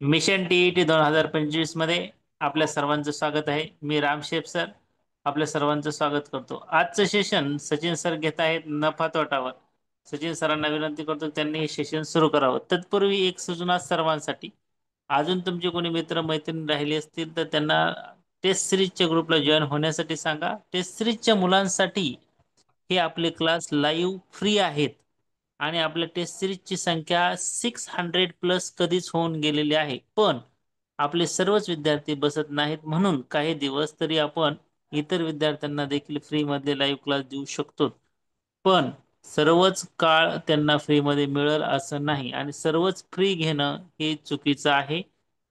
Mission T 2025 मध्ये आपल्या सर्वांचं स्वागत आहे. मी राम शेठ सर आपल्या सर्वांचं स्वागत करतो. आजचं सेशन सचिन सर घेत आहेत नफा तोटावर. सचिन सरांना विनंती करतो त्यांनी हे सेशन सुरू करावं. तत्पूर्वी एक सूचना सर्वांसाठी, अजून तुमचे कोणी मित्र मैत्रिणी राहिले असतील तर त्यांना टेस्ट सिरीजच्या ग्रुपला जॉईन होण्यासाठी सांगा. टेस्ट सिरीजच्या मुलांसाठी हे आपले क्लास लाईव्ह फ्री आहेत आणि आपल्या टेस्ट सिरीजची संख्या 600 प्लस कधीच होऊन गेलेली आहे. पण आपले सर्वच विद्यार्थी बसत नाहीत, म्हणून काही दिवस तरी आपण इतर विद्यार्थ्यांना देखील फ्री मध्ये लाईव्ह क्लास देऊ शकतो. पण सर्वच काळ त्यांना फ्री मध्ये मिळेल असं नाही आणि सर्वच फ्री घेणं हे चुकीचं आहे.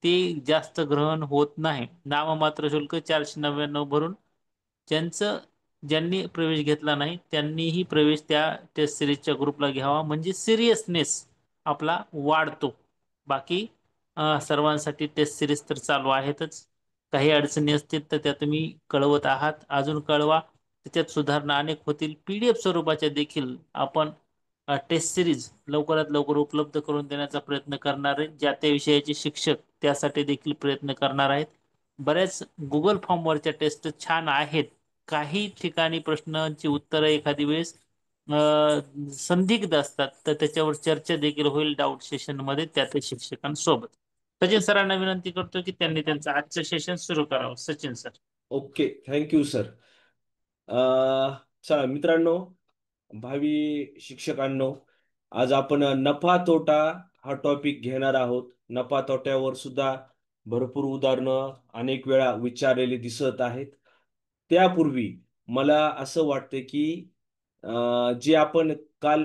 ते जास्त ग्रहण होत नाही. नाममात्र शुल्क 499 भरून ज्यांचं ज्यांनी प्रवेश घेतला नाही त्यांनीही प्रवेश त्या टेस्ट सिरीजच्या ग्रुपला घ्यावा, म्हणजे सिरियसनेस आपला वाढतो. बाकी सर्वांसाठी टेस्ट सिरीज तर चालू आहेतच. काही अडचणी असतील तर त्या तुम्ही कळवत आहात, अजून कळवा. त्याच्यात सुधारणा अनेक होतील. पीडीएफ स्वरूपाच्या देखील आपण टेस्ट सिरीज लवकरात लवकर उपलब्ध करून देण्याचा प्रयत्न करणार आहे. ज्या त्या विषयाचे शिक्षक त्यासाठी देखील प्रयत्न करणार आहेत. बऱ्याच गुगल फॉर्मवरच्या टेस्ट छान आहेत. काही ठिकाणी प्रश्नांची उत्तरं एखादी वेळेस संदिग्ध असतात, तर त्याच्यावर चर्चा देखील होईल डाऊट सेशन मध्ये त्या शिक्षकांसोबत. सचिन सरांना विनंती करतो की त्यांनी त्यांचं आजचं सेशन सुरू करावं. Sachin sir. Okay, thank you sir. चला मित्रांनो, भावी शिक्षकांनो, आज आपण नफा तोटा हा टॉपिक घेणार आहोत. नफा तोट्यावर सुद्धा भरपूर उदाहरणं अनेक वेळा विचारलेली दिसत आहेत. त्यापूर्वी मला असं वाटतं की जे आपण काल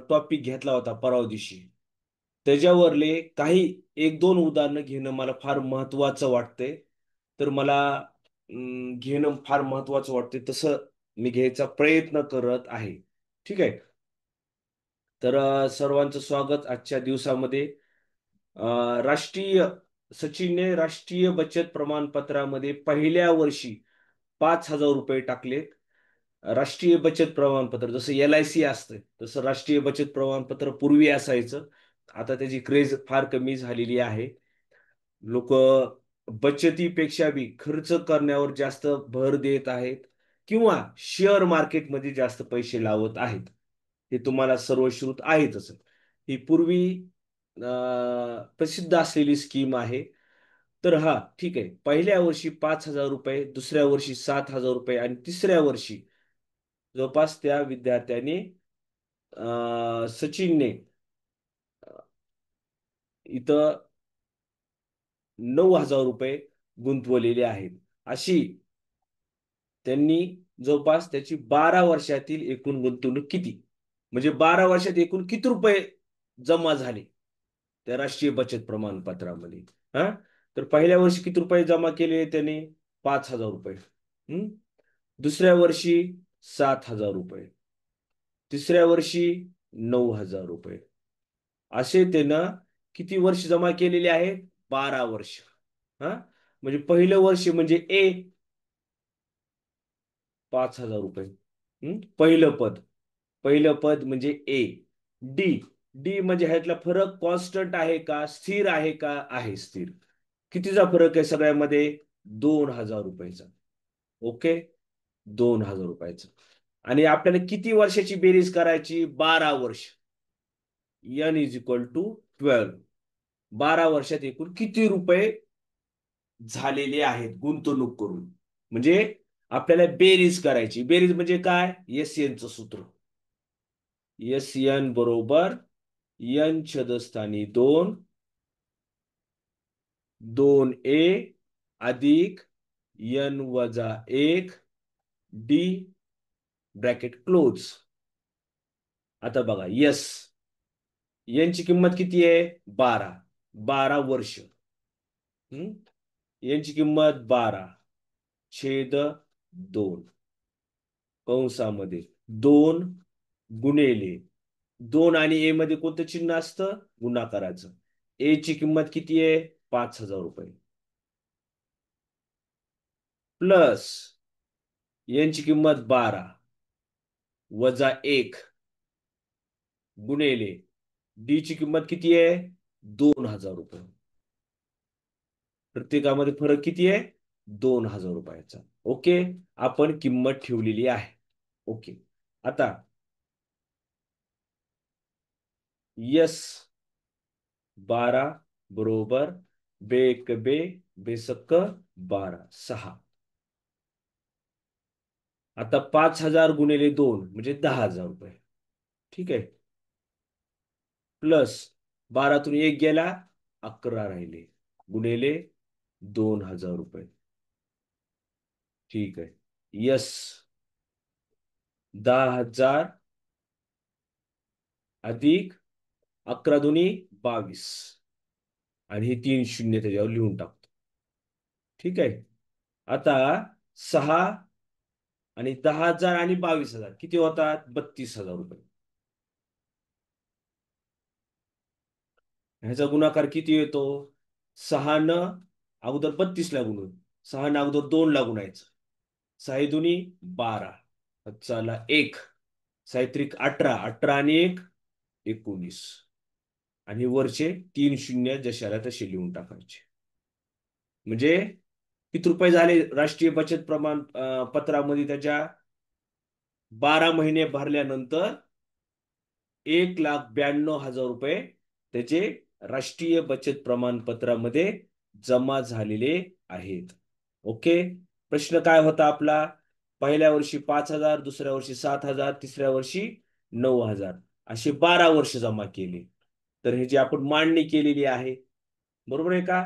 टॉपिक घेतला होता परवा दिवशी, त्याच्यावरले काही एक दोन उदाहरणं घेणं मला फार महत्वाचं वाटतंय. तर मला घेणं फार महत्वाचं वाटते, तसं मी घ्यायचा प्रयत्न करत आहे. ठीक आहे. तर सर्वांचं स्वागत आजच्या दिवसामध्ये. राष्ट्रीय सचिनने राष्ट्रीय बचत प्रमाणपत्रामध्ये पहिल्या वर्षी 5,000 रुपये टाकलेत. राष्ट्रीय बचत प्रमाणपत्र जसं LIC असतं तसं राष्ट्रीय बचत प्रमाणपत्र पूर्वी असायचं. आता त्याची क्रेज फार कमी झालेली आहे. लोक बचतीपेक्षा बी खर्च करण्यावर जास्त भर देत आहेत किंवा शेअर मार्केटमध्ये जास्त पैसे लावत आहेत. हे तुम्हाला सर्वश्रुत आहेतच. ही पूर्वी प्रसिद्ध असलेली स्कीम आहे. तर हा ठीक आहे, पहिल्या वर्षी 5,000 रुपये, दुसऱ्या वर्षी 7,000 रुपये आणि तिसऱ्या वर्षी जवळपास त्या विद्यार्थ्याने सचिनने इथं 9,000 रुपये गुंतवलेले आहेत. अशी त्यांनी जवळपास त्याची 12 वर्षातील एकूण गुंतवणूक किती, म्हणजे 12 वर्षात एकूण किती रुपये जमा झाले त्या राष्ट्रीय बचत प्रमाणपत्रामध्ये. हा, तर पहिल्या वर्षी किती रुपये जमा केले त्याने? 5,000 रुपये. दुसऱ्या वर्षी 7,000 रुपये, तिसऱ्या वर्षी 9,000 रुपये. असे त्यानं किती वर्ष जमा केलेले आहेत? 12 वर्ष. हा, म्हणजे पहिलं वर्ष म्हणजे ₹5,000. पहिलं पद म्हणजे ए. डी. डी म्हणजे ह्यातला फरक कॉन्स्टंट आहे का, स्थिर आहे का? आहे स्थिर. कितीचा फरक आहे सगळ्यामध्ये? 2,000 रुपयाचा. ओके, 2,000 रुपयाचा. आणि आपल्याला किती वर्षाची बेरीज करायची? 12 वर्ष. N = 12. 12 वर्षात एकूण किती रुपये झालेले आहेत गुंतवणूक करून, म्हणजे आपल्याला बेरीज करायची. बेरीज म्हणजे काय? SN सूत्र. SN बरोबर N छेदस्थानी 2, 2A अधिक N - 1 D ब्रॅकेट क्लोज. आता बघा, N ची किंमत किती आहे? 12. 12 वर्ष. N ची किंमत 12/2 कंसामध्ये 2 गुणिले 2 आणि ए मध्ये कोणतं चिन्ह असतं? गुणाकाराचं. ए ची किंमत किती आहे? 5,000 रुपये. प्लस N ची किंमत 12 - 1 गुणिले डी ची किंमत किती आहे? 2,000 रुपये. प्रत्येकामध्ये फरक किती आहे? 2,000 रुपयाचा. ओके, आपण किंमत ठेवलेली आहे. ओके, आता यस 12 बरोबर बेक बे बेसक्क 12 6. आता 5,000 गुणिले 2 म्हणजे 10,000 रुपये. ठीक आहे. प्लस 12तून 1 गेला, 11 राहिले, गुणिले 2,000 रुपये. ठीक आहे. यस 10,000 अधिक 11 दुनी 22 आणि हे 3 शून्य त्याच्यावर लिहून टाकतो. ठीक आहे. आता 6 आणि 10,000 आणि 22,000 किती होतात? 32,000 रुपये. ह्याचा गुणाकार किती येतो? 6 न अगोदर 32 ला गुणून, 6 न अगोदर 2 ला गुणायचं, 6 दुनी 12, चला 1, साहित्रिक 18, 18 आणि 1 19, आणि वरचे 3 शून्य जशाला तसे लिहून टाकायचे. म्हणजे किती रुपये झाले राष्ट्रीय बचत प्रमाण पत्रामध्ये त्याच्या 12 महिने भरल्यानंतर? 1,92,000 रुपये त्याचे राष्ट्रीय बचत प्रमाणपत्रामध्ये जमा झालेले आहेत. ओके, प्रश्न काय होता आपला? पहिल्या वर्षी 5,000, दुसऱ्या वर्षी 7,000, तिसऱ्या वर्षी 9,000 असे 12 वर्ष जमा केले. तर हे जे आपण मांडणी केलेली आहे, बरोबर आहे का?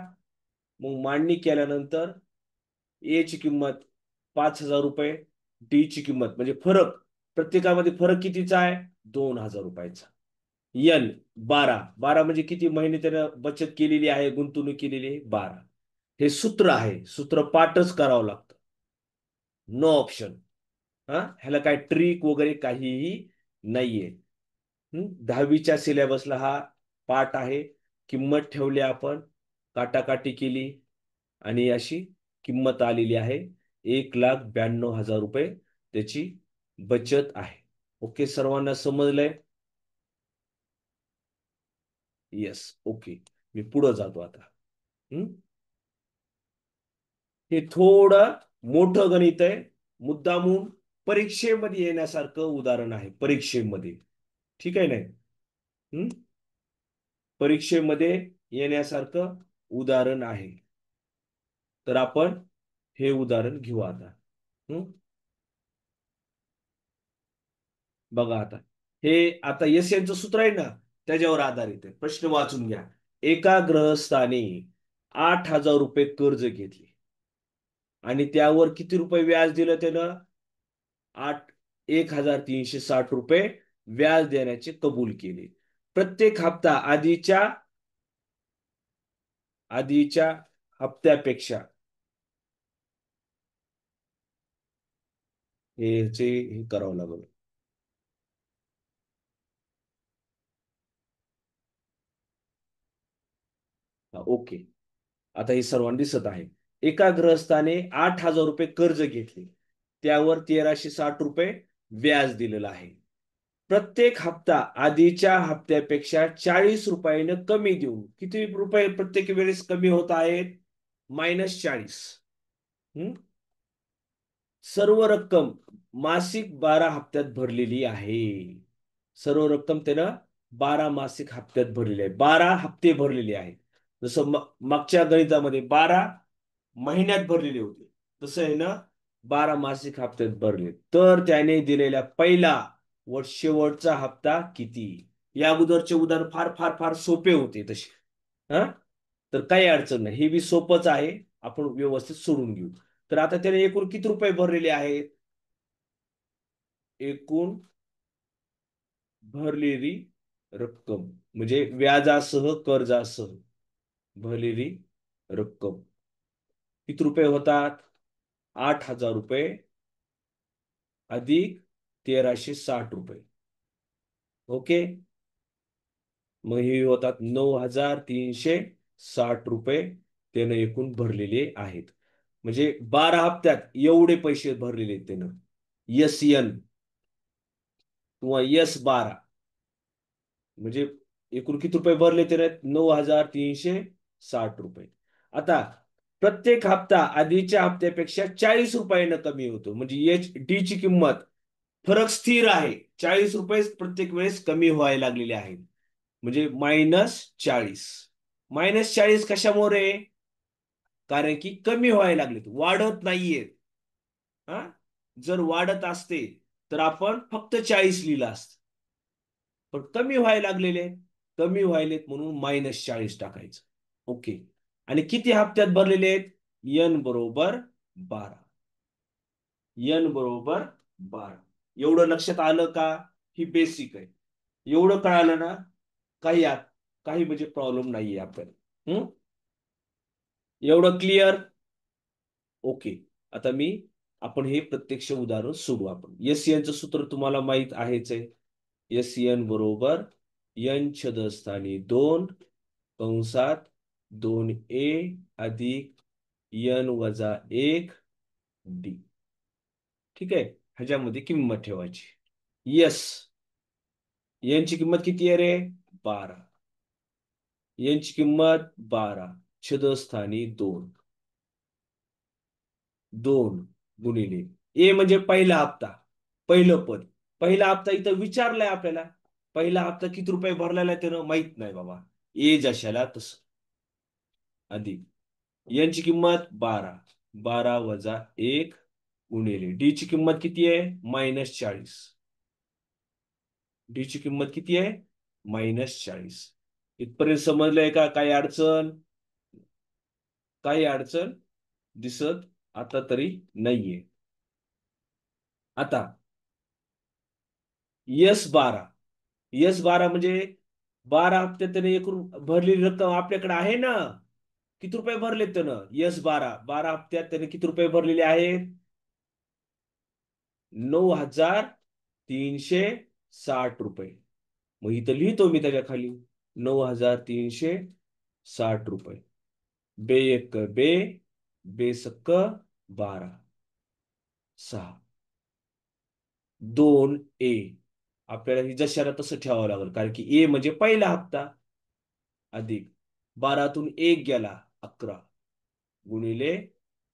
मग मांडणी केल्यानंतर ए ची किंमत 5,000 रुपये, डी ची किंमत म्हणजे फरक, प्रत्येकामध्ये फरक कितीचा आहे? 2,000 रुपयाचा. एन 12, 12 म्हणजे किती महिने त्यानं बचत केलेली आहे, गुंतवणूक केलेली आहे? 12. हे सूत्र आहे, सूत्र पाठच करावं लागतं, नो ऑप्शन. ह्याला काय ट्रिक वगैरे काहीही नाहीये. 10वीच्या सिलेबसला हा पाठ आहे. किंमत ठेवली आपण, काटाकाटी केली आणि अशी किंमत आलेली आहे. 1,92,000 रुपये त्याची बचत आहे. ओके, सर्वांना समजलंय? येस. ओके, मी पुढे जातो आता. हे थोडं मोठं गणित आहे, मुद्दामून परीक्षेमध्ये येण्यासारखं उदाहरण आहे. परीक्षेमध्ये, ठीक आहे नाही? परीक्षेमध्ये येण्यासारखं उदाहरण आहे. तर आपण हे उदाहरण घेऊ आता. बघा आता, हे आता एस यांचं सूत्र आहे ना, त्याच्यावर आधारित आहे. प्रश्न वाचून घ्या. एका ग्रहस्थाने 8,000 रुपये कर्ज घेतले आणि त्यावर किती रुपये व्याज दिलं त्यानं? 1,360 रुपये व्याज देण्याचे कबूल केले. प्रत्येक हप्ता आधीच्या हप्त्यापेक्षा हे करावं लागलं. ओके, आता हे सर्वांना दिसत आहे. एका ग्रहस्थाने 8,000 रुपये कर्ज घेतले, त्यावर 1,360 रुपये व्याज दिलेलं आहे. प्रत्येक हप्ता आधीच्या हप्त्यापेक्षा 40 रुपयानं कमी देऊन किती रुपये प्रत्येक वेळेस कमी होत आहेत? -40. सर्व रक्कम मासिक 12 हप्त्यात भरलेली आहे. सर्व रक्कम त्यानं 12 मासिक हप्त्यात भरलेली आहे. 12 हप्ते भरलेले आहेत. जसं मागच्या गणितामध्ये 12 महिन्यात भरलेले होते, तसं आहे ना 12 मासिक हप्त्यात भरले. तर त्याने दिलेला पहिला व शेवटचा हप्ता किती? या अगोदरचे उदाहरण फार फार फार सोपे होते तसे. हा, तर काही अडचण नाही, हे बी सोपंच आहे, आपण व्यवस्थित सोडून घेऊ. तर आता त्याने एकूण किती रुपये भरलेले आहेत? एकूण भरलेली रक्कम म्हणजे व्याजासह कर्जासह भरलेली रक्कम किती रुपये होतात? 8,000 रुपये अधिक 1,360 रुपये. ओके, मग हे होतात 9,360 रुपये त्यानं एकूण भरलेले आहेत. म्हणजे 12 हप्त्यात एवढे पैसे भरलेले त्यानं. एस एन किंवा S12 म्हणजे एकूण किती रुपये भरले त्याने? 9,360 रुपये. आता प्रत्येक हप्ता आधीच्या हप्त्यापेक्षा 40 रुपयानं कमी होतो. म्हणजे एच डी ची किंमत फरक स्थिर आहे. 40 रुपये प्रत्येक वेळेस कमी व्हायला लागलेले आहेत. म्हणजे -40. -40 कशामुळे? कारण की कमी व्हायला लागलेत, वाढत नाहीयेत. हा, जर वाढत असते तर आपण फक्त 40 लिहिलं असतं. पण कमी व्हायला लागलेले आहेत. कमी व्हायलेत म्हणून -40 टाकायचं. ओके. आणि किती हप्त्यात भरलेले आहेत? n बरोबर 12. n बरोबर 12. एवढं लक्षात आलं का? ही बेसिक आहे. एवढं कळालं ना? काही काही म्हणजे प्रॉब्लेम नाहीये आपल्याला. एवढं क्लिअर? ओके. आता आपण हे प्रत्यक्ष उदाहरण सोडू. आपण SCNचं सूत्र तुम्हाला माहित आहेच आहे. SCN बरोबर n छेदस्थानी 2 कंसात 2a अधिक n वजा 1 d. ठीक आहे. ह्याच्यामध्ये किंमत ठेवायची. यस, n ची किंमत किती आहे रे? 12. n ची किंमत 12 छेदस्थानी 2. 2 गुणिले ए म्हणजे पहिला हप्ता, पहिलं पद. पहिला हप्ता इथं विचारलाय आपल्याला. पहिला हप्ता किती रुपये भरलेला आहे त्यानं माहित नाही बाबा. ए जशाला तस अधिक यांची किंमत 12. 12 वजा 1 गुणिले डी ची किंमत किती आहे? -40. डी ची किंमत किती आहे? -40. इथपर्यंत समजलंय का? काही अडचण? काही अडचण दिसत आता तरी नाहीये. आता S12. S12 म्हणजे 12 हप्त्यात त्याने एकूण भरलेली रक्कम आपल्याकडे आहे ना. किती रुपये भरले त्यानं? S12 12 हप्त्यात त्याने किती रुपये भरलेले आहेत? 9,360 रुपये. मग इथं लिहितो मी त्याच्या खाली 9,360 रुपये. बे एक बे, बेसक्क 12, 6, 2a. आपल्याला ही जशाला तसं ठेवावं लागेल, कारण की ए म्हणजे पहिला हप्ता अधिक 12तून 1 गेला 11 गुणिले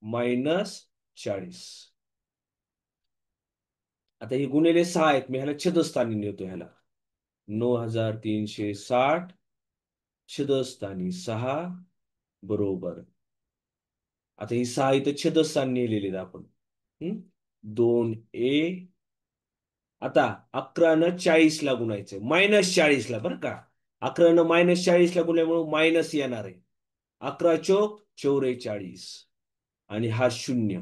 -40. आता हे गुणिले 6 आहेत. मी ह्याला छेदस्थानी नेतो. ह्याला 9,360 छेदस्थानी 6 बरोबर. आता ही 6 इथं छेदस्थानी नेलेली आहेत आपण. 2a. आता 11नं 40 ला गुणायचं, -40 ला बरं का. 11नं -40 ला गुणल्यामुळे मायनस येणार आहे. 11 चोक 44 आणि हा 0.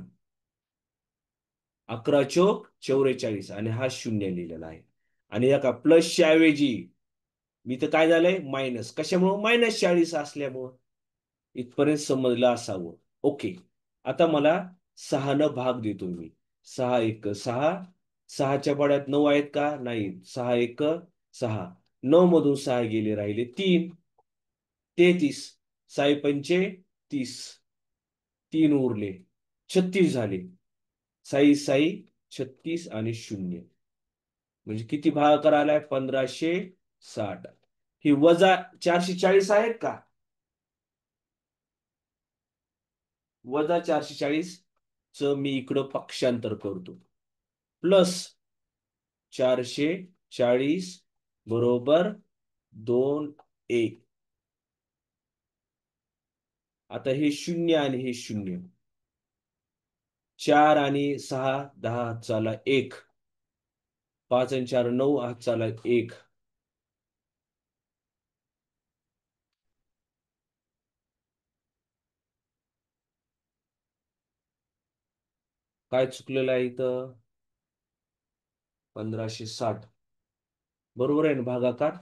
11 चोक 44 आणि हा 0 लिहिलेला आहे. आणि या का प्लसच्या ऐवजी मी तर काय झालंय? मायनस. कशामुळं? -40 असल्यामुळं. इथपर्यंत समजलं असावं. ओके. आता मला 6 भाग देतो मी. 6 एक 6. 6च्या पाड्यात 9 आहेत का? नाही. 6 एक 6. 9 मधून 6 गेले, राहिले 3. 33. 6 पंचे 30. 3 उरले, 36 झाले. 6 6 36 आणि 0. म्हणजे किती भागाकार आलाय? 1560. ही वजा 440 आहेत का? वजा 440 च मी इकडं पक्षांतर करतो. प्लस 440 बरोबर 2a. आता हे 0 आणि हे 0. 4 आणि 6 10 हातचाला 1. 5 आणि 4 9 हातचाला 1. काय चुकलेलं आहे इथं? 1560 बरोबर आहे ना भागाकार?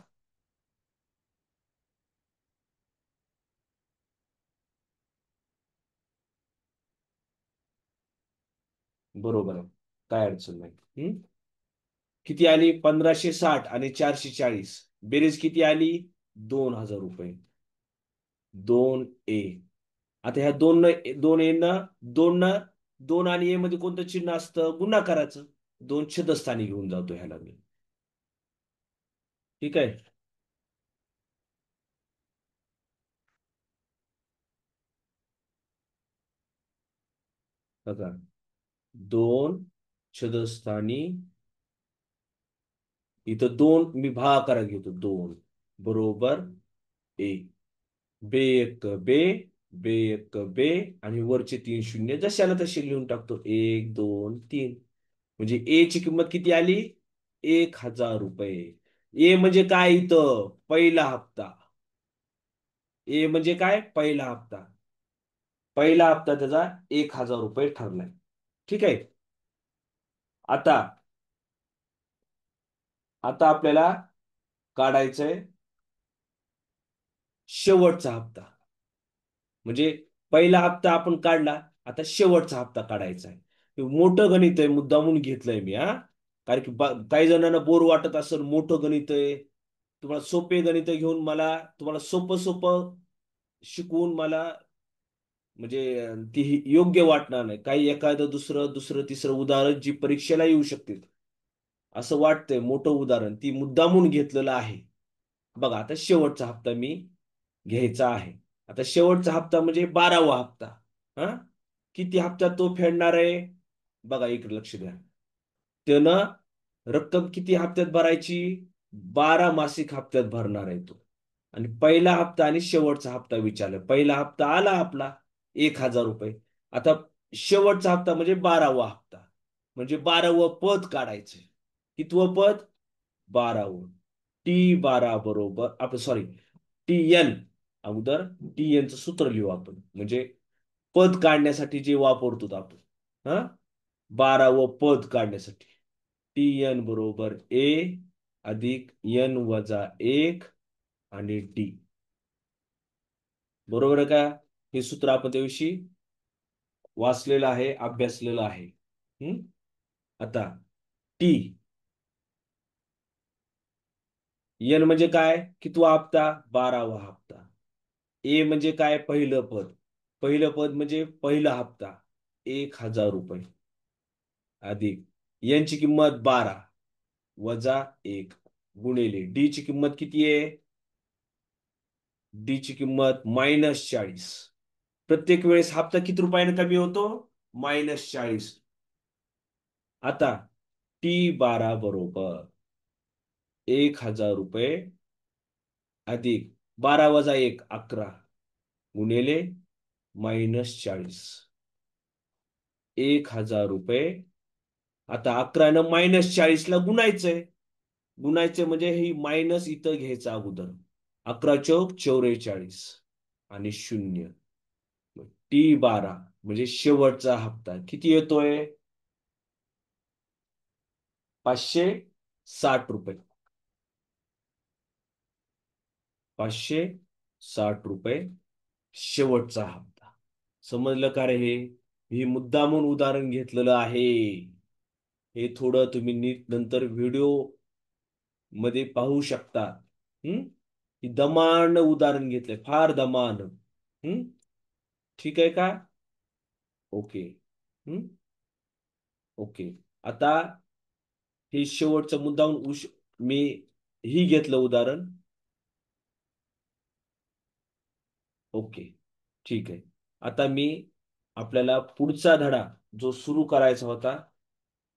बरोबर आहे. काय अडचण नाही. किती आली? 1560 आणि 440. बेरीज किती आली? 2000 रुपये. 2a. आता ह्या 2 न 2 आणि ए मध्ये कोणतं चिन्ह असतं? गुणाकाराचं. 2 छेदस्थानी घेऊन जातो ह्याला मी. ठीक आहे. बघा, 2 छदस्थानी इथं 2 मी भागाकार घेतो, 2 बरोबर 1. बे एक बे, बे एक बे, आणि वरचे 3 शून्य जशाला तसे लिहून टाकतो. 1 2 3. म्हणजे ए ची किंमत किती आली? 1,000 रुपये. ए म्हणजे काय? इथं पहिला हप्ता. ए म्हणजे काय? पहिला हप्ता. पहिला हप्ता त्याचा 1,000 रुपये ठरलाय. ठीक आहे. आता आता आपल्याला काढायचंय शेवटचा हप्ता. म्हणजे पहिला हप्ता आपण काढला, आता शेवटचा हप्ता काढायचा आहे. हे मोठं गणित आहे, मुद्दामून घेतलंय मी, हा. कारण की काही जणांना बोर वाटत असेल, मोठं गणित आहे. तुम्हाला सोपे गणित घेऊन मला तुम्हाला सोपं सोपं शिकवून मला म्हणजे ती योग्य वाटणार नाही. काही एखादं दुसरं दुसरं तिसरं उदाहरण जी परीक्षेला येऊ शकते असं वाटतंय मोठं उदाहरण, ती मुद्दामून घेतलेलं आहे. बघा, आता शेवटचा हप्ता मी घ्यायचा आहे. आता शेवटचा हप्ता म्हणजे 12वा हप्ता. हा, किती हप्त्यात तो फेडणार आहे? बघा, इकडे लक्ष द्या. त्यानं रक्कम किती हप्त्यात भरायची? 12 मासिक हप्त्यात भरणार आहे तो. आणि पहिला हप्ता आणि शेवटचा हप्ता विचारला. पहिला हप्ता आला आपला 1,000 रुपये. आता शेवटचा हप्ता म्हणजे 12वा हप्ता, म्हणजे 12वं पद काढायचं. कितवं पद? 12वं. T12 बरोबर आपण सॉरी TN, अगोदर TN चं सूत्र लिहू आपण, म्हणजे पद काढण्यासाठी जे वापरतो आपण. हा, 12वं पद काढण्यासाठी TN बरोबर A अधिक N-1 आणि D. बरोबर आहे का? हे सूत्र आपण त्याविषयी वाचलेलं आहे, अभ्यासलेलं आहे. आता टी, एन म्हणजे काय? कितवा हप्ता? 12वा हप्ता. ए म्हणजे काय? पहिलं पद. पहिलं पद म्हणजे पहिला हप्ता 1,000 रुपये अधिक यांची किंमत 12 वजा 1 गुणिले डी ची किंमत किती आहे? डी ची किंमत -40. प्रत्येक वेळेस हप्ता किती रुपयाने कमी होतो? -40. आता T12 बरोबर 1,000 रुपये अधिक 12 वजा 1 11 गुणिले -40. 1,000 रुपये. आता 11 -40ला गुणायचंय. गुणायचं म्हणजे ही मायनस इथं घ्यायचं अगोदर. 11 चौक 44 आणि 0. T12 म्हणजे शेवटचा हप्ता किती येतोय? 560 रुपये. 560 रुपये शेवटचा हप्ता. समजलं का रे? हे मुद्दामून उदाहरण घेतलेलं आहे. हे थोडं तुम्ही नीट नंतर व्हिडिओ मध्ये पाहू शकता. ही दमान उदाहरण घेतलंय, फार दमान. हम्म ठीक आहे का? ओके. हम्म ओके. आता हे शेवटचं मुद्दाहून मी ही घेतलं उदाहरण. ओके, ठीक आहे. आता मी आपल्याला पुढचा धडा जो सुरू करायचा होता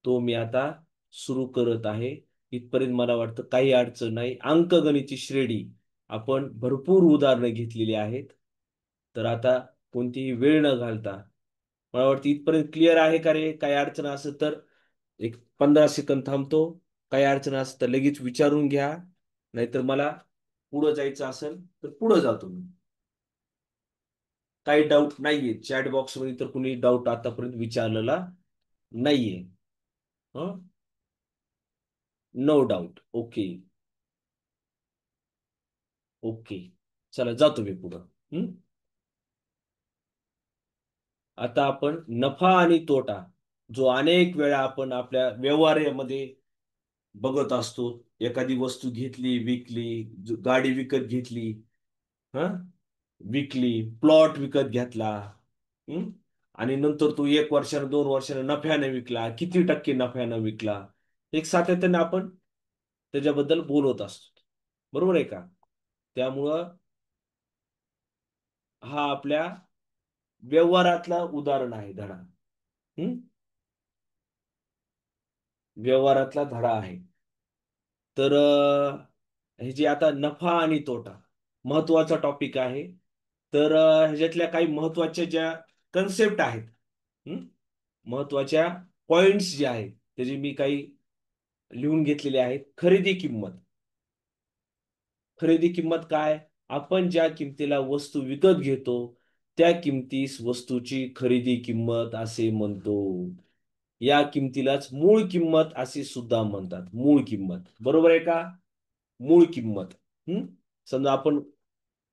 तो मी आता सुरू करत आहे. इथपर्यंत मला वाटतं काही अडचण नाही. अंकगणितची श्रेणी आपण भरपूर उदाहरणं घेतलेली आहेत. तर आता कोणतीही वेळ न घालता मला वाटतं इथपर्यंत क्लिअर आहे का रे? काही अडचण असेल तर एक 15 सेकंद थांबतो. काही अडचण असेल तर लगेच विचारून घ्या. नाहीतर मला पुढं जायचं असेल तर पुढं जातो मी. काही डाऊट नाहीये चॅट बॉक्स मध्ये, तर कुणी डाऊट आतापर्यंत विचारलेला नाहीये. No doubt. ओके. ओके, चला जातो मी पुढं. आता आपण नफा आणि तोटा जो अनेक वेळा आपण आपल्या व्यवहारामध्ये बघत असतो. एखादी वस्तू घेतली, विकली, गाडी विकत घेतली, हा, विकली, प्लॉट विकत घेतला. हम्म आणि नंतर तू 1 वर्षानं 2 वर्षानं नफ्याने विकला, किती टक्के नफ्यानं विकला, एक सातत्याने आपण त्याच्याबद्दल बोलत असतो. बरोबर आहे का? त्यामुळं हा आपल्या व्यवहारातला उदाहरण आहे धडा. हं? व्यवहारातला धडा आहे. तर हे जे आता नफा आणि तोटा महत्वाचा टॉपिक आहे. तर ह्याच्यातल्या काही महत्वाच्या ज्या कन्सेप्ट आहेत, हं? महत्वाच्या पॉइंट्स जे आहेत त्याचे मी काही लिहून घेतलेले आहेत. खरेदी किंमत. खरेदी किंमत काय? आपण ज्या किमतीला वस्तू विकत घेतो त्या किमतीस वस्तूची खरेदी किंमत असे म्हणतो. या किमतीलाच मूळ किंमत असे सुद्धा म्हणतात. मूळ किंमत, बरोबर आहे का? मूळ किंमत. हं? समजा आपण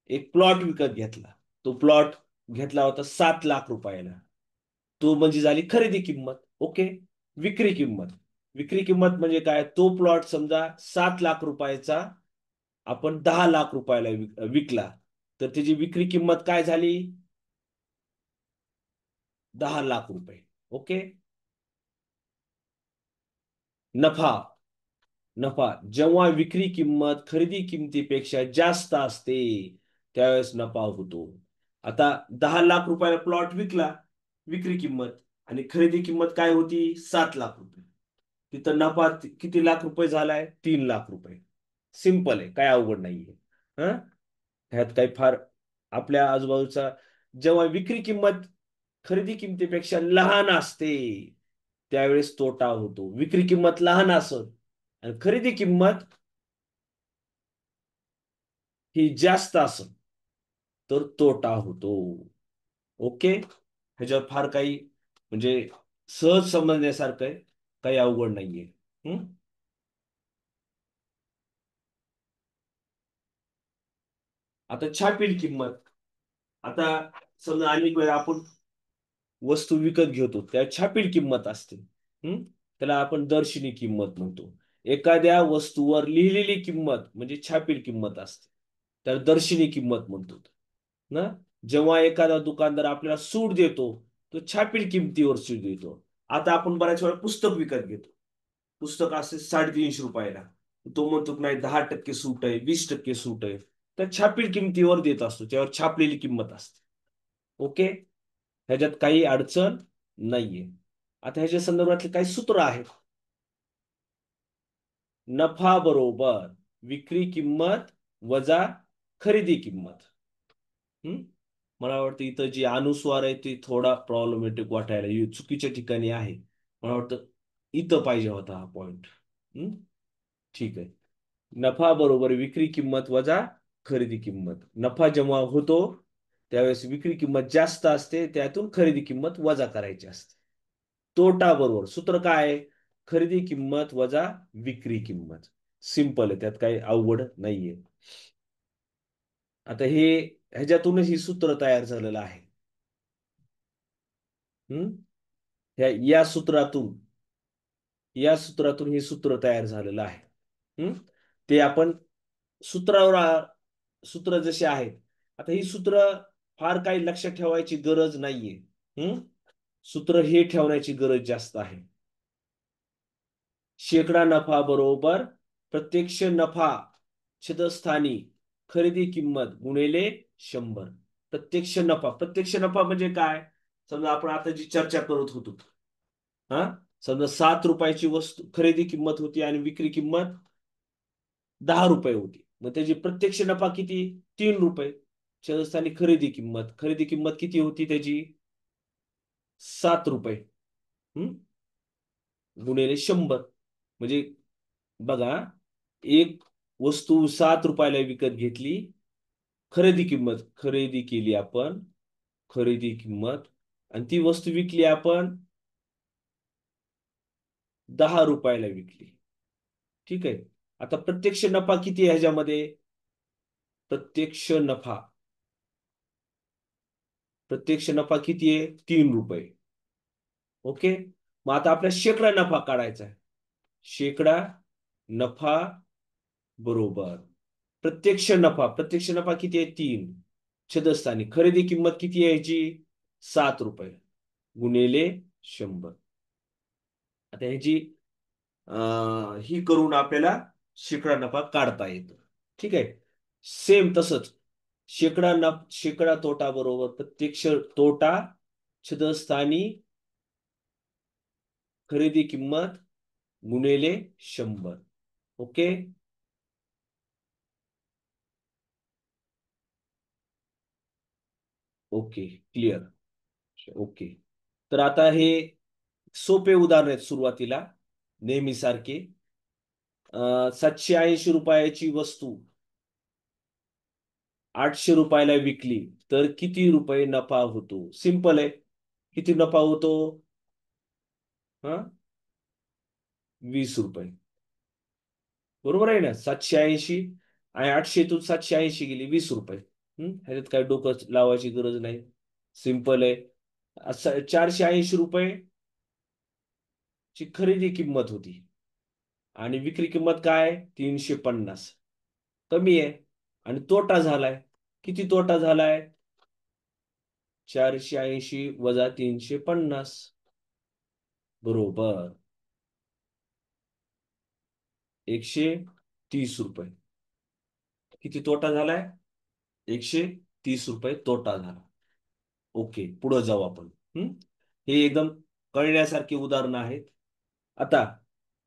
एक प्लॉट विकत घेतला. तो प्लॉट घेतला होता 7 लाख रुपयाला. तो म्हणजे झाली खरेदी किंमत. ओके. विक्री किंमत. विक्री किंमत म्हणजे काय? तो प्लॉट समजा 7 लाख रुपयाचा आपण 10 लाख रुपयाला विकला, तर त्याची विक्री किंमत काय झाली? 10 लाख रुपये. ओके. नफा. नफा जेव्हा विक्री किंमत खरेदी किमतीपेक्षा जास्त असते त्यावेळेस नफा होतो. आता 10 लाख रुपयाला प्लॉट विकला, विक्री किंमत, आणि खरेदी किंमत काय होती? 7 लाख रुपये. तिथं नफा किती लाख रुपये झालाय? 3 लाख रुपये. सिंपल आहे, काय अवघड नाहीये. हं? ह्यात काही फार आपल्या आजूबाजूचा जेव्हा विक्री किंमत खरेदी किमतीपेक्षा लहान असते त्यावेळेस तोटा होतो. विक्री किंमत लहान असत आणि खरेदी किंमत ही जास्त असत तर तोटा होतो. ओके. ह्याच्यावर फार काही म्हणजे सहज समजण्यासारखं आहे, काही अवघड नाहीये. हं? आता छापील किंमत. आता समजा अनेक वेळा आपण वस्तू विकत घेतो त्या छापील किंमत असते. हं? त्याला आपण दर्शनी किंमत म्हणतो. एखाद्या वस्तूवर लिहिलेली किंमत म्हणजे छापील किंमत असते, तर दर्शनी किंमत म्हणतो ना. जेव्हा एखादा दुकानदार आपल्याला सूट देतो तो छापील किमतीवर सूट देतो. आता आपण बऱ्याच वेळा पुस्तक विकत घेतो. पुस्तक असे 350 रुपयाला, तो म्हणतो की नाही 10% सूट आहे, 20% सूट आहे. तर छापील किमतीवर देत असतो, त्यावर छापलेली किंमत असते. ओके. ह्याच्यात काही अडचण नाहीये. आता ह्याच्या संदर्भातले काही सूत्र आहेत. नफा बरोबर विक्री किंमत वजा खरेदी किंमत. हं? मला वाटतं इथं जी अनुस्वार आहे ती थोडा प्रॉब्लेमॅटिक वाटायला चुकीच्या ठिकाणी आहे. मला वाटतं इथं पाहिजे होता हा पॉइंट. ठीक आहे. नफा बरोबर विक्री किंमत वजा खरेदी किंमत. नफा जेव्हा होतो त्यावेळेस विक्री किंमत जास्त असते, त्यातून खरेदी किंमत वजा करायची असते. तोटा बरोबर सूत्र काय आहे? खरेदी किंमत वजा विक्री किंमत. सिंपल आहे, त्यात काही अवघड नाहीये. आता हे ह्याच्यातूनच ही सूत्र तयार झालेलं आहे. हम्म या सूत्रातून हे सूत्र तयार झालेलं आहे. ते आपण सूत्रावर सूत्र जसे आहेत. आता ही सूत्र फार काही लक्षात ठेवायची गरज नाहीये. सूत्र हे ठेवण्याची गरज जास्त आहे. शेकडा नफा बरोबर प्रत्यक्ष नफा छेदस्थानी खरेदी किंमत गुणिले 100. प्रत्यक्ष नफा म्हणजे काय? समजा आपण आता जी चर्चा करत होतो, हा, समजा 7 रुपयाची वस्तू खरेदी किंमत होती आणि विक्री किंमत 10 रुपये होती. मग त्याची प्रत्यक्ष नफा किती? 3 रुपये. छेदस्थानी खरेदी किंमत किती होती त्याची? 7 रुपये. हम्म गुणिले 100. म्हणजे बघा, एक वस्तू 7 रुपयाला विकत घेतली. खरेदी केली आपण, खरेदी किंमत, आणि ती वस्तू विकली आपण 10 रुपयाला विकली. ठीक आहे. आता प्रत्यक्ष नफा किती आहे ह्याच्यामध्ये? प्रत्यक्ष नफा प्रत्यक्ष नफा किती आहे? 3 रुपये. ओके. मग आता आपल्या शेकडा नफा काढायचा आहे. शेकडा नफा बरोबर प्रत्यक्ष नफा किती आहे? 3. छेदस्थानी खरेदी किंमत किती आहे ह्याची? 7 रुपये गुणिले 100. आता ह्याची ही करून आपल्याला शेकडा नफा काढता येतो. ठीक आहे. सेम तसंच शेकडा तोटा बरोबर प्रत्यक्ष तोटा छेदस्थानी खरेदी किंमत गुणिले 100. ओके. Okay, clear. ओके. तर आता हे सोपे उदाहरण आहेत सुरुवातीला, नेहमीसारखे. 780 रुपयाची वस्तू 800 रुपयाला विकली तर किती रुपये नफा होतो? सिंपल आहे. किती नफा होतो? हा, 20 रुपये. बरोबर आहे ना? 780 आणि 800तून 780 गेली, 20 रुपये. ह्याच्यात काय डोकं लावायची गरज नाही. सिंपल आहे. 480 रुपये ची खरेदी किंमत होती आणि विक्री किंमत काय? 350. कमी आहे. आणि तोटा झालाय. किती तोटा झालाय? 480 वजा 350 बरोबर 130 रुपये. किती तोटा झालाय? 130 रुपये तोटा झाला. ओके, पुढे जाऊ आपण. हम्म हे एकदम कळण्यासारखी उदाहरणं आहेत. आता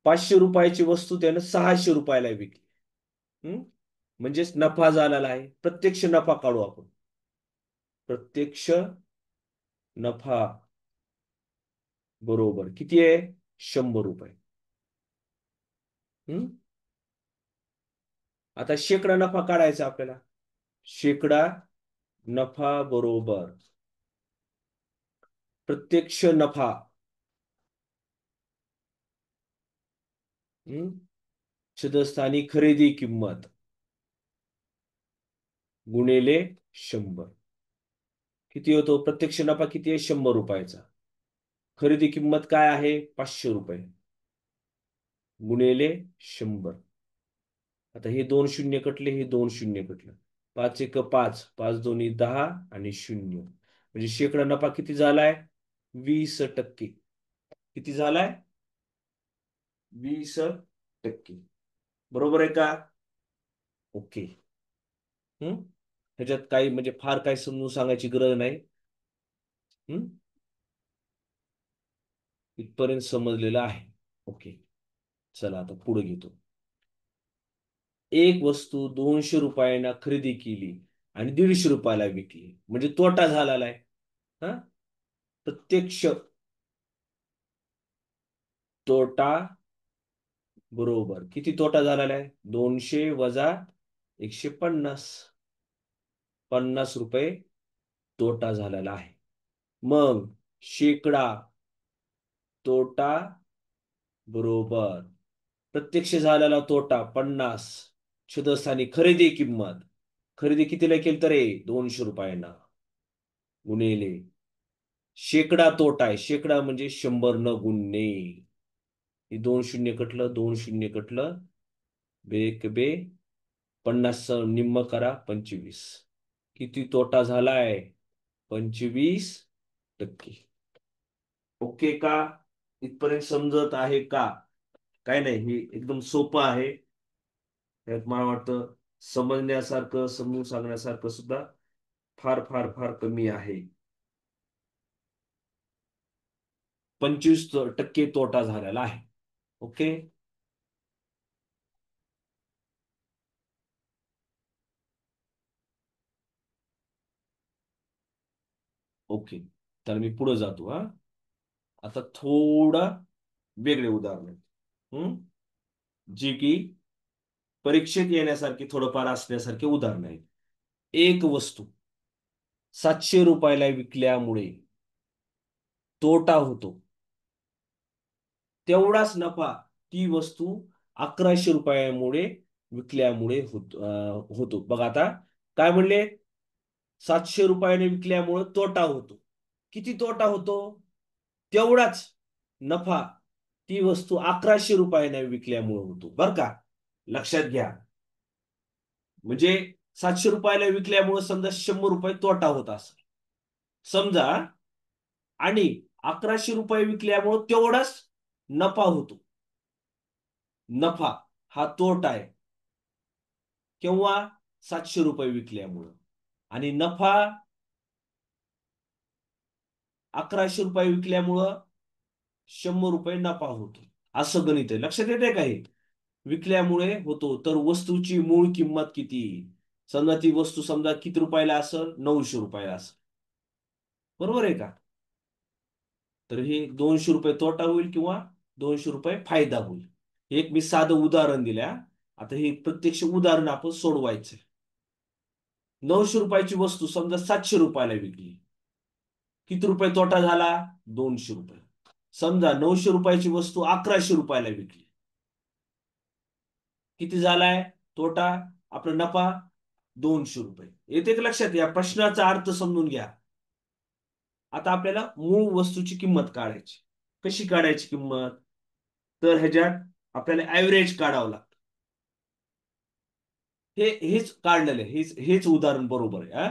500 रुपयाची वस्तू त्यानं 600 रुपयाला विकली. म्हणजेच नफा झालेला आहे. प्रत्यक्ष नफा काढू आपण. प्रत्यक्ष नफा बरोबर किती आहे? 100 रुपये. हम्म आता शेकडा नफा काढायचा आपल्याला. शेकडा नफा बरोबर प्रत्यक्ष नफा छेदस्थानी खरेदी किंमत गुणिले 100. किती होतो? प्रत्यक्ष नफा किती आहे? 100 रुपयाचा. खरेदी किंमत काय आहे? 500 रुपये गुणिले 100. आता हे 2 शून्य कटले, हे 2 शून्य कटलं. 5 1 5, 5 2 10 आणि 0. म्हणजे शेकडा नफा किती झालाय? 20%. किती झालाय? 20%. बरोबर आहे का? ओके. ह्याच्यात काही म्हणजे फार काही समजून सांगायची गरज नाही. हम्म इथपर्यंत समजलेलं आहे. ओके, चला आता पुढे घेतो. एक वस्तू 200 रुपयांना खरेदी केली आणि 150 रुपयाला विकली म्हणजे तोटा झालेला आहे. हा, प्रत्यक्ष तोटा बरोबर किती तोटा झालेला आहे? 200 वजा 150. 50 रुपये तोटा झालेला आहे. मग शेकडा तोटा बरोबर प्रत्यक्ष झालेला तोटा 50. छेदस्थानी खरेदी किंमत. खरेदी कितीला केली तर 200 रुपयांना गुणिले शेकडा तोटा आहे. शेकडा म्हणजे 100 न गुणणे. हे 2 शून्य कटलं, 2 शून्य कटलं. बे बे 50 निम्म करा 25. किती तोटा झालाय? 25%. ओके का? इथपर्यंत समजत आहे का? काय नाही, हे एकदम सोपं आहे. त्यात मला वाटतं समजण्यासारखं, समजून सांगण्यासारखं सुद्धा फार फार फार कमी आहे. 25% तोटा झालेला आहे. ओके. ओके, तर मी पुढे जातो. आता थोडं वेगळे उदाहरण. हम्म जी की परीक्षेत येण्यासारखी थोडंफार असण्यासारखे उदाहरण आहेत. एक वस्तू 700 रुपयाला विकल्यामुळे तोटा होतो. तेवढाच नफा ती वस्तू 1100 रुपयामुळे विकल्यामुळे होतो. बघा आता काय म्हणले? 700 रुपयाने विकल्यामुळे तोटा होतो. किती तोटा होतो? तेवढाच नफा ती वस्तू 1100 रुपयाने विकल्यामुळे होतो. बर का? लक्षात घ्या. म्हणजे 700 रुपयाला विकल्यामुळे समजा 100 रुपये तोटा होत असेल समजा, आणि 1100 रुपये विकल्यामुळे तेवढाच नफा होतो. नफा हा तोटा आहे किंवा 700 रुपये विकल्यामुळं, आणि नफा 1100 रुपये विकल्यामुळं 100 रुपये नफा होतो. असं गणित आहे. लक्षात येते का हे? विकल्यामुळे होतो. तर वस्तूची मूळ किंमत किती? समजा ती वस्तू समजा किती रुपयाला असेल? 900 रुपयाला असेल. बरोबर आहे का? तर हे 200 रुपये तोटा होईल किंवा 200 रुपये फायदा होईल. एक मी साधं उदाहरण दिल्या. आता हे प्रत्यक्ष उदाहरण आपण सोडवायचं. 900 रुपयाची वस्तू समजा 700 रुपयाला विकली. किती रुपये तोटा झाला? 200 रुपये. समजा 900 रुपयाची वस्तू 1100 रुपयाला विकली. किती झालाय तोटा? आपला नफा 200 रुपये. येते का लक्षात? या प्रश्नाचा अर्थ समजून घ्या. आता आपल्याला मूळ वस्तूची किंमत काढायची. कशी काढायची किंमत? तर ह्याच्यात आपल्याला ऍव्हरेज काढावं लागतं. हेच काढलेलं आहे. हेच उदाहरण बरोबर आहे.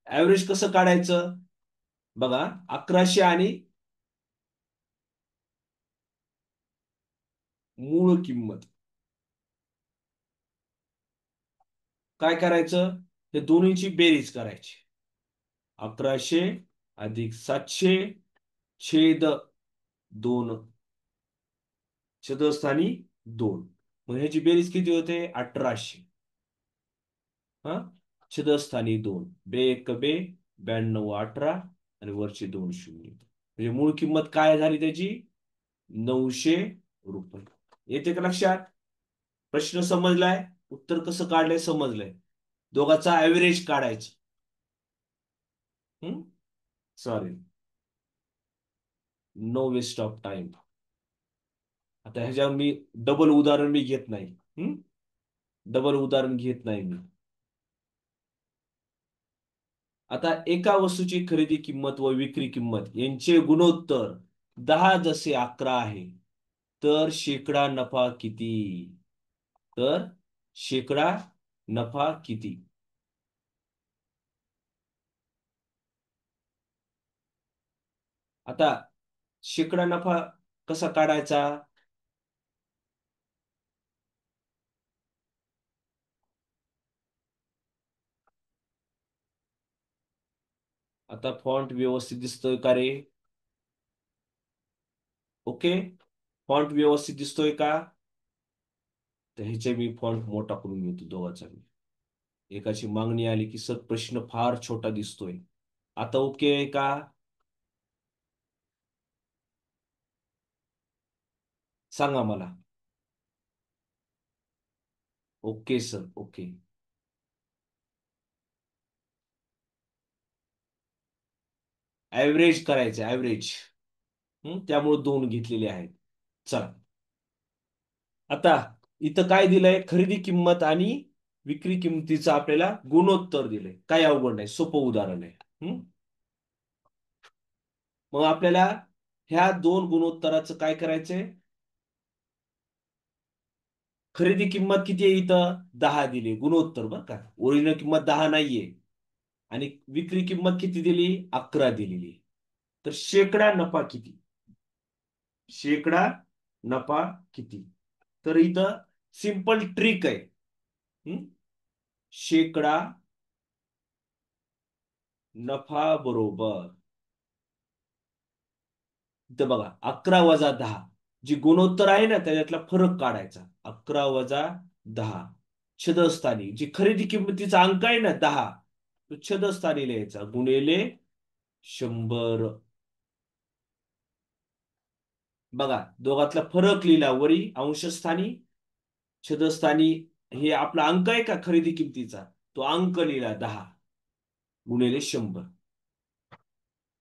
ऍव्हरेज कसं काढायचं? बघा, 1100 आणि मूळ किंमत काय करायचं? हे दोन्हीची बेरीज करायची. 1100 अधिक 700 छेद 2, छेदस्थानी 2. मग ह्याची बेरीज किती होते? 1800. हा, छेदस्थानी 2. बे एक बे 92 18 आणि वरचे 2 शून्य. म्हणजे मूळ किंमत काय झाली त्याची? 900 रुपये. येते का लक्षात? प्रश्न समजलाय? उत्तर कसं काढलंय समजलंय? दोघांचा ऍव्हरेज काढायचं. चालेल. No waste of time. आता ह्याच्यावर मी डबल उदाहरण मी घेत नाही. डबल उदाहरण घेत नाही मी. आता एका वस्तूची खरेदी किंमत व विक्री किंमत यांचे गुणोत्तर 10 जसे 11 आहे, तर शेकडा नफा किती? तर शेकडा नफा किती? आता शेकडा नफा कसा काढायचा? आता फॉन्ट व्यवस्थित दिसतोय का रे? ओके, फॉन्ट व्यवस्थित दिसतोय का? तर ह्याचे मी फॉन्ट मोठा करून घेतो दोघांचा. एकाची मागणी आली की सर प्रश्न फार छोटा दिसतोय. आता ओके आहे का? सांगा मला. Okay sir, okay. ऍव्हरेज करायचं, ऍव्हरेज. त्यामुळे 2 घेतलेले आहेत. चला, आता इथं काय दिलंय? खरेदी किंमत आणि विक्री किंमतीचं आपल्याला गुणोत्तर दिलंय. काय अवघड नाही, सोपं उदाहरण आहे. मग आपल्याला ह्या 2 गुणोत्तराचं काय करायचंय? खरेदी किंमत किती आहे इथं? 10 दिली. गुणोत्तर बरं का, ओरिजिनल किंमत 10 नाहीये. आणि विक्री किंमत किती दिली? 11 दिलेली. तर शेकडा नफा किती? शेकडा नफा किती? तर इथं सिंपल ट्रिक आहे. शेकडा नफा बरोबर, इथं बघा 11 वजा 10, जी गुणोत्तर आहे ना त्याच्यातला फरक काढायचा. 11 वजा 10 छेदस्थानी जी खरेदी किंमतीचा अंक आहे ना 10, तो छेदस्थानी लिहायचा गुणिले 100. बघा, दोघातला फरक लिहिला वरी अंशस्थानी, छेदस्थानी. हे आपला अंक आहे का खरेदी किमतीचा, तो अंक लिहिला 10 गुणिले 100.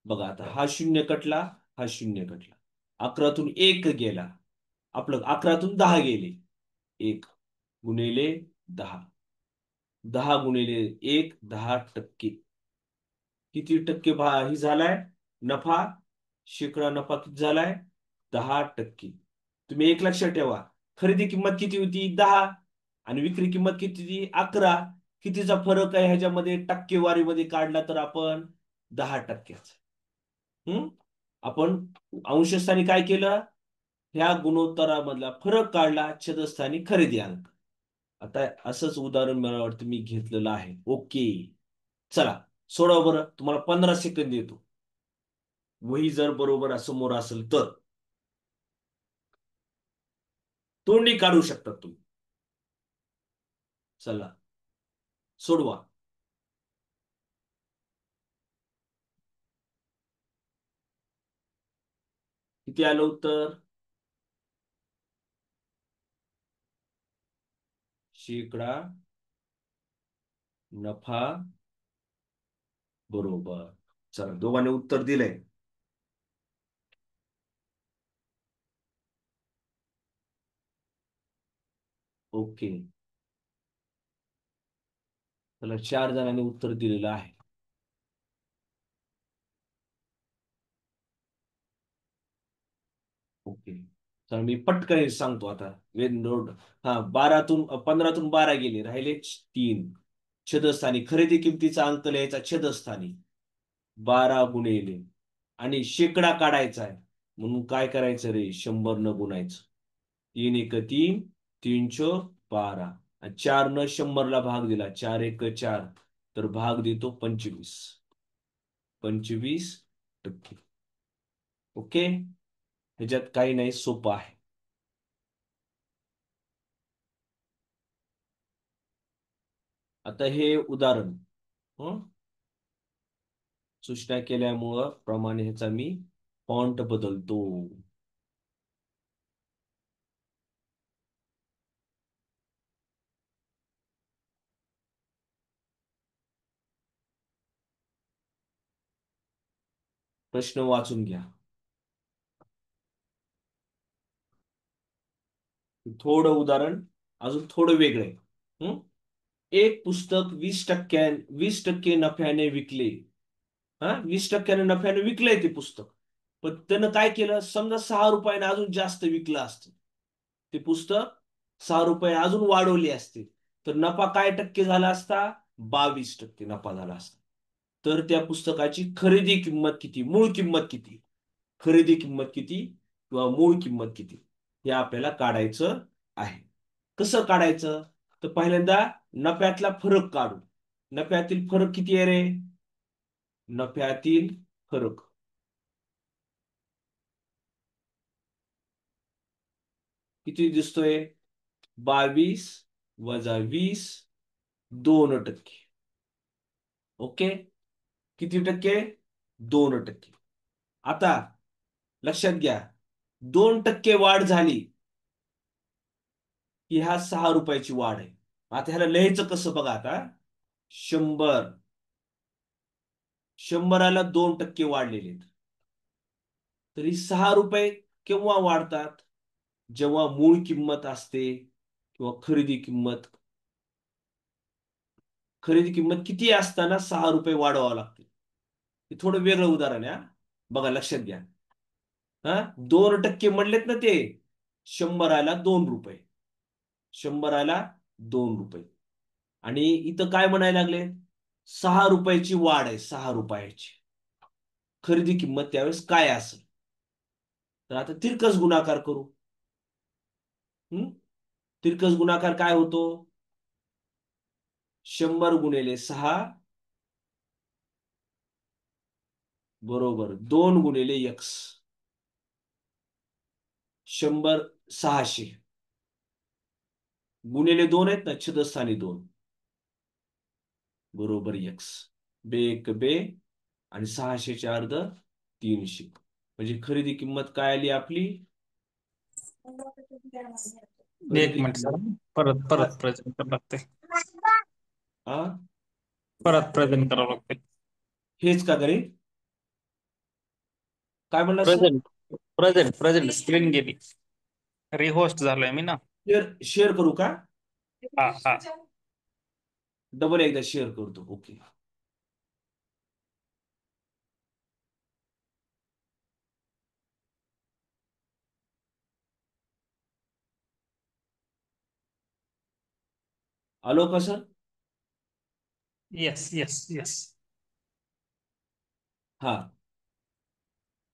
बघा, आता हा शून्य कटला, हा शून्य कटला. 11तून 1 गेला. आपलं 11तून 10 गेले. 1 गुणिले 10. 10 गुणिले 1 10%. किती टक्के ही झालाय नफा? शेकडा नफा किती झालाय? 10%. तुम्ही एक लक्षात ठेवा, खरेदी किंमत किती होती? 10 आणि विक्री किंमत किती होती? 11. कितीचा फरक आहे ह्याच्यामध्ये? टक्केवारीमध्ये काढला तर आपण 10%. आपण अंशस्थानी काय केलं? ह्या गुणोत्तरामधला फरक काढला, छेदस्थानी खरेदी अंक. आता असंच उदाहरण मला वाटतं मी घेतलेलं आहे. ओके, चला सोडवा बरं. तुम्हाला 15 सेकंद देतो. वही जर बरोबर समोर असेल तर. तोंडी काढू शकतात तुम्ही. चला सोडवा. किती आलं उत्तर? शेकडा नफा बरोबर. चला दोघांनी उत्तर दिलंय. ओके. त्याला 4 जणांनी उत्तर दिलेलं आहे. ओके. तर मी पटकन सांगतो आता. Wien road. हा 15तून 12 गेले, राहिले 3. छेदस्थानी खरेदी किमतीचा अंक लिहायचा छेदस्थानी. 12 गुणिले आणि शेकडा काढायचा आहे म्हणून काय करायचं रे, 100 न गुणायचं. 3 1 3, 3 4 12 आणि 4 न 100ला भाग दिला, 4 1 4, तर भाग देतो 25. 25%. ओके. ह्याच्यात काही नाही, सोपं आहे. आता हे उदाहरण हं? सूचना केल्यामुळं प्रमाणे ह्याचा मी फॉन्ट बदलतो. प्रश्न वाचून घ्या. थोडं उदाहरण अजून थोडं वेगळं आहे. हं? एक पुस्तक 20% नफ्याने विकले. हा, 20% नफ्याने विकलंय ते पुस्तक. पण त्यानं काय केलं, समजा 6 रुपयाने अजून जास्त विकलं असतं ते पुस्तक, 6 रुपये अजून वाढवले असते, तर नफा काय टक्के झाला असता? 22% नफा झाला असता. तर त्या पुस्तकाची खरेदी किंमत किती, मूळ किंमत किती, खरेदी किंमत किती किंवा मूळ किंमत किती, हे आपल्याला काढायचं आहे. कसं काढायचं? तर पहिल्यांदा नफ्यातला फरक काढू. नफ्यातील फरक किती आहे रे? नफ्यातील फरक किती दिसतोय? 22 - 20 2%. ओके. किती टक्के? 2%. आता लक्षात घ्या, 2% वाढ झाली की ह्या 6 रुपयाची वाढ आहे. आता ह्याला लिहायचं कसं बघा आता. 100, 100ला 2% वाढलेले आहेत. तरी 6 रुपये केव्हा वाढतात? जेव्हा मूळ किंमत असते किंवा खरेदी किंमत किती असताना 6 रुपये वाढवावं लागते. हे थोडं वेगळं उदाहरण आहे. बघा लक्षात घ्या. हा, 2% म्हणलेत ना ते. 100ला 2 रुपये. 100ला 2 रुपये. आणि इथं काय म्हणायला लागले? 6 रुपयाची वाढ आहे, 6 रुपयाची. खरेदी किंमत त्यावेळेस काय असेल? तर आता तिरकस गुणाकार करू. हम्म तिरकस गुणाकार काय होतो? 100 गुणिले 6 बरोबर 2 गुणिले x. 100 600 गुणिले 2 आहेत ना, छेदस्थानी 2 बरोबर x. बे एक बे आणि 600 अर्ध 300. म्हणजे खरेदी किंमत काय आली आपली? एक खरेदी मिनिट सर, किंमत परत हा परत प्रेझेंट करावं लागते. हा, परत प्रेझेंट करावं लागते. हेच का घरी? काय म्हणला sir? Present present present screen गेली. रिहोस्ट झालोय मी ना. शेअर शेअर करू का? हा हा. डबल एकदा शेअर करतो. ओके. आलो का सर? Yes yes yes. हा.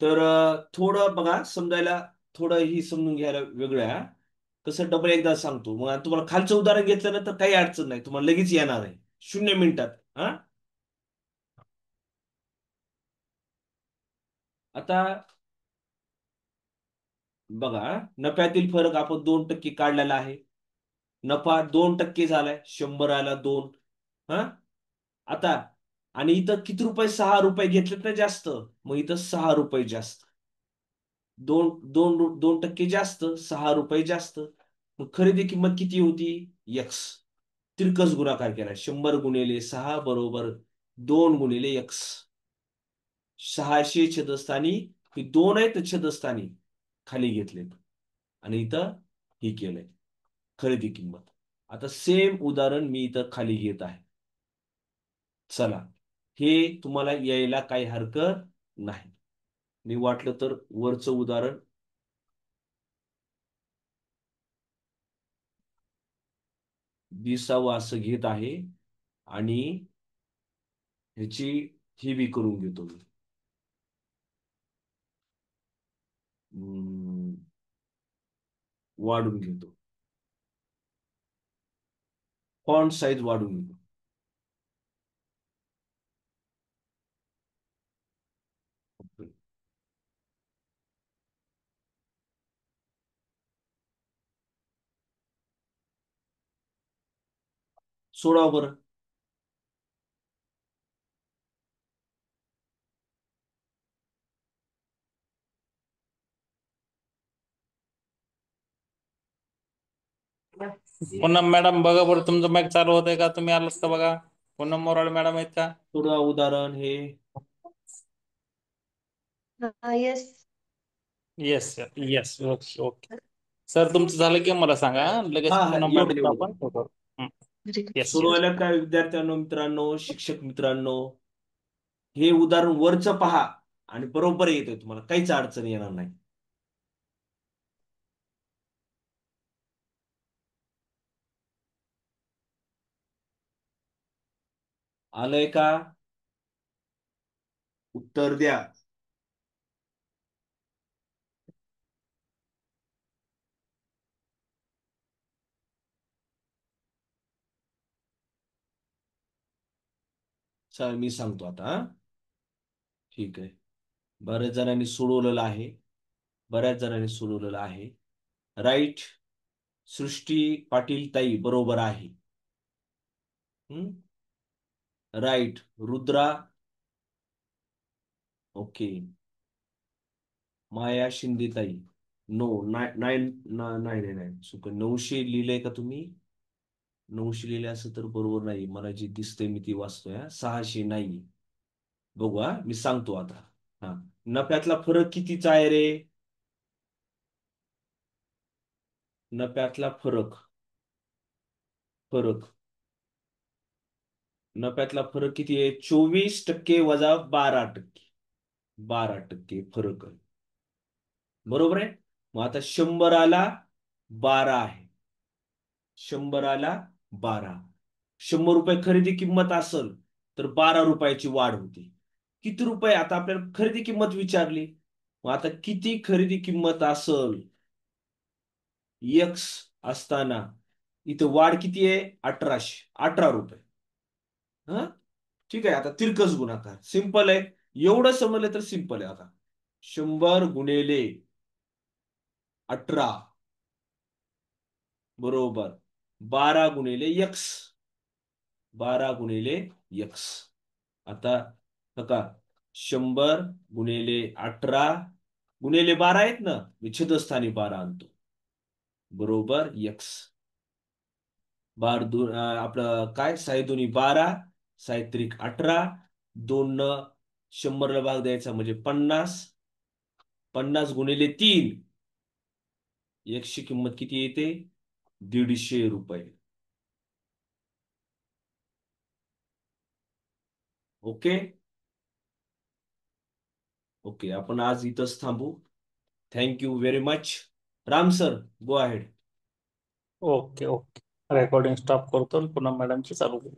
तर थोडं बघा समजायला, थोडं ही समजून घ्यायला वेगळं आहे. कसं डबल एकदा सांगतो, मग आता तुम्हाला खालचं उदाहरण घेतलं ना तर काही अडचण नाही, तुम्हाला लगेच येणार आहे 0 मिनिटात. हा, आता बघा, नफ्यातील फरक आपण 2% काढलेला आहे. नफा 2% झालाय, 100 आला 2. हा, आता आणि इथं किती रुपये, 6 रुपये घेतलेत ना जास्त, मग इथं 6 रुपये जास्त. दोन दोन 2% जास्त, 6 रुपये जास्त. मग खरेदी किंमत किती होती? एक्स. तिरकस गुणाकार केला, 100 गुणिले 6 बरोबर 2 गुणिले एक्स. 600 छेदस्थानी ही 2 आहेत छेदस्थानी खाली घेतलेत, आणि इथं ही केलंय खरेदी किंमत. आता सेम उदाहरण मी इथं खाली घेत आहे. चला, हे तुम्हाला यायला काही हरकत नाही. मी वाटलं तर वरचं उदाहरण 20व असं घेत आहे, आणि ह्याची ही बी करून घेतो मी. वाढून घेतो, फॉन्ट साईज वाढून घेतो. सोडा बरं. पूनम मॅडम बघा बरं, तुमचं माईक चालू होतंय का? तुम्ही आलात का बघा? पूनम मोराळे मॅडम आहेत का? सोडा उदाहरण हे. Yes. Yes sir, yes, okay okay. Sir तुमचं झालं की मला सांगा, लगेच हा हा, पूनम एवढं मॅडमचं एवढं. आपण हे करू. Yes yes. सोडवायला काय विद्यार्थ्यांनो, मित्रांनो, शिक्षक मित्रांनो, हे उदाहरण वरचं पहा आणि बरोबर येतंय, तुम्हाला काहीच अडचण येणार नाही. आलंय का? उत्तर द्या. चला मी सांगतो आता. ठीक आहे, बऱ्याच जणांनी सोडवलेलं आहे, बऱ्याच जणांनी सोडवलेलं आहे. राईट. सृष्टी पाटील ताई बरोबर आहे. राईट. रुद्रा. ओके. माया शिंदे ताई. नो. 999 चुक, 900 लिहिलंय का तुम्ही? 900 लिहिले असं तर बरोबर नाही, मला जी दिसतंय मी ती वाचतोय. 600 नाही. बघू, हा मी सांगतो आता. हा, नफ्यातला फरक कितीचा आहे रे? नफ्यातला फरक, फरक नफ्यातला फरक किती आहे? 24% वजा 12%. 12% फरक आहे, बरोबर आहे. मग आता 100 12 आहे. 100 12. 100 रुपये खरेदी किंमत असेल तर 12 रुपयाची वाढ होती. किती रुपये? आता आपल्याला खरेदी किंमत विचारली. मग आता किती खरेदी किंमत असेल एक्स असताना, इथं वाढ किती आहे? 18 रुपये. हा, ठीक आहे. आता तिरकस गुणाकार सिंपल आहे. एवढं समजलं तर सिंपल आहे. आता 100 गुणिले 18 बरोबर 12 गुणिले एक्स. 12 गुणिले एक्स. आता बघा, 100 गुणिले 18 गुणिले 12 आहेत ना, मी छेदस्थानी 12 आणतो, बरोबर एक्स. आपलं काय, 6 2 12, 6 3 18, 2 न 100ला भाग द्यायचा म्हणजे 50. 50 गुणिले 3, एक्सची किंमत किती येते? 150 रुपये. ओके. ओके, आपण आज इथंच थांबू. Thank you very much. Ram sir, go ahead. Okay okay. Recording stop करतो, पूनम मॅडमची चालू करू.